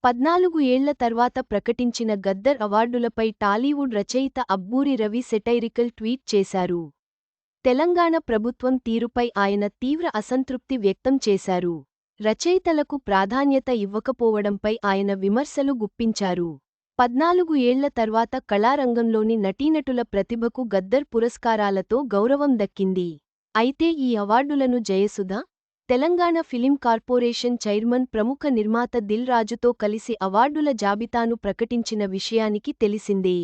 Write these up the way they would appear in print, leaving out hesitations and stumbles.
14 ఏళ్ల తర్వాత ప్రకటించిన గద్దర్ అవార్డులపై టాలీవుడ్ రచయిత అబ్బూరి రవి సెటైరికల్ ట్వీట్ చేశారు. తెలంగాణ ప్రభుత్వం తీరుపై ఆయన తీవ్ర అసంతృప్తి వ్యక్తం చేశారు. రచయితలకు ప్రాధాన్యత ఇవ్వకపోవడంపై ఆయన విమర్శలు గుప్పించారు. 14 ఏళ్ల తర్వాత కళారంగంలోని నటీనటుల ప్రతిభకు గద్దర్ పురస్కారాలతో గౌరవం దక్కింది. అయితే ఈ అవార్డులను Jayasudha, Telangana film corporation chairman ప్రముఖ నిర్మాత దిల్ రాజుతో కలిసి అవార్డుల జాబితాను ప్రకటించిన విషయానికి తెలిసిందే.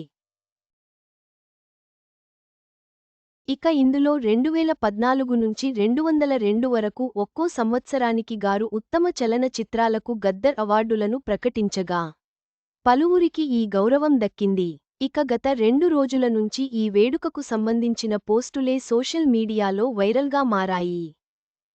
ఇక ఇందులో 2014 నుంచి 2002 వరకు ఒక్కో సంవత్సరానికి గారు ఉత్తమ చలన చిత్రాలకు గద్దర్ అవార్డులను ప్రకటించగా, పలువురికి ఈ గౌరవం దక్కింది. ఇక గత 2 రోజుల నుంచి ఈ వేడుకకు సంబంధించిన పోస్టులే సోషల్ మీడియాలో వైరల్గా మారాయి.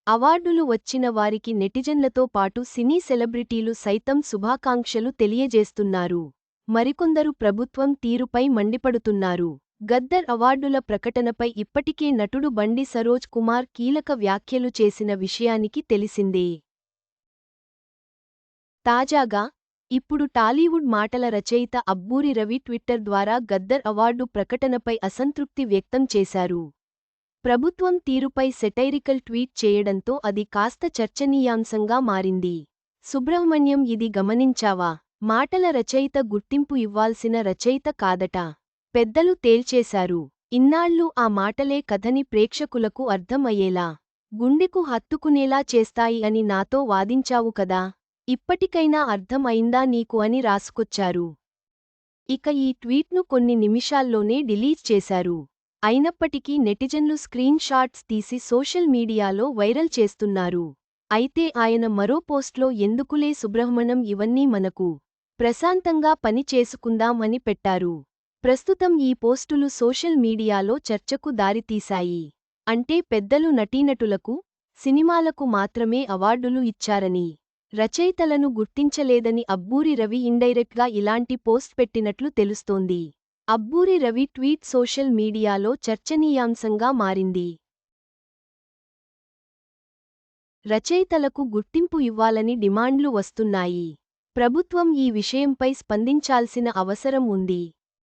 అవార్డులు వచ్చిన వారికి నెటిజన్లతో పాటు సినీ సెలబ్రిటీలు సైతం శుభాకాంక్షలు తెలియజేస్తున్నారు. మరికొందరు ప్రభుత్వం తీరుపై మండిపడుతున్నారు. గద్దర్ అవార్డుల ప్రకటనపై ఇప్పటికే నటుడు బండి సరోజ్ కుమార్ కీలక వ్యాఖ్యలు చేసిన విషయానికి తెలిసిందే. తాజాగా ఇప్పుడు టాలీవుడ్ మాటల రచయిత అబ్బూరి రవి ట్విట్టర్ ద్వారా గద్దర్ అవార్డు ప్రకటనపై అసంతృప్తి వ్యక్తం చేశారు. ప్రభుత్వం తీరుపై సెటైరికల్ ట్వీట్ చేయడంతో అది కాస్త చర్చనీయాంశంగా మారింది. సుబ్రహ్మణ్యం ఇది గమనించావా? మాటల రచయిత గుర్తింపు ఇవ్వాల్సిన రచయిత కాదట. పెద్దలు తేల్చేశారు. ఇన్నాళ్లూ ఆ మాటలే కథని ప్రేక్షకులకు అర్థం అయ్యేలా, గుండెకు హత్తుకునేలా చేస్తాయి అని నాతో వాదించావు కదా, ఇప్పటికైనా అర్థం అయిందా నీకు అని రాసుకొచ్చారు. ఇక ఈ ట్వీట్ను కొన్ని నిమిషాల్లోనే డిలీట్ చేశారు. అయినప్పటికీ నెటిజన్లు స్క్రీన్ షాట్స్ తీసి సోషల్ మీడియాలో వైరల్ చేస్తున్నారు. అయితే ఆయన మరో పోస్ట్లో ఎందుకులే సుబ్రహ్మణ్యం ఇవన్నీ మనకు, ప్రశాంతంగా పని చేసుకుందాం అని పెట్టారు. ప్రస్తుతం ఈ పోస్టులు సోషల్ మీడియాలో చర్చకు దారితీశాయి. అంటే పెద్దలు నటీనటులకు, సినిమాలకు మాత్రమే అవార్డులు ఇచ్చారని, రచయితలను గుర్తించలేదని అబ్బూరి రవి ఇండైరెక్ట్గా ఇలాంటి పోస్ట్ పెట్టినట్లు తెలుస్తోంది. అబ్బూరి రవి ట్వీట్ సోషల్ మీడియాలో చర్చనీయాంశంగా మారింది. రచయితలకు గుర్తింపు ఇవ్వాలని డిమాండ్లు వస్తున్నాయి. ప్రభుత్వం ఈ విషయంపై స్పందించాల్సిన అవసరం ఉంది.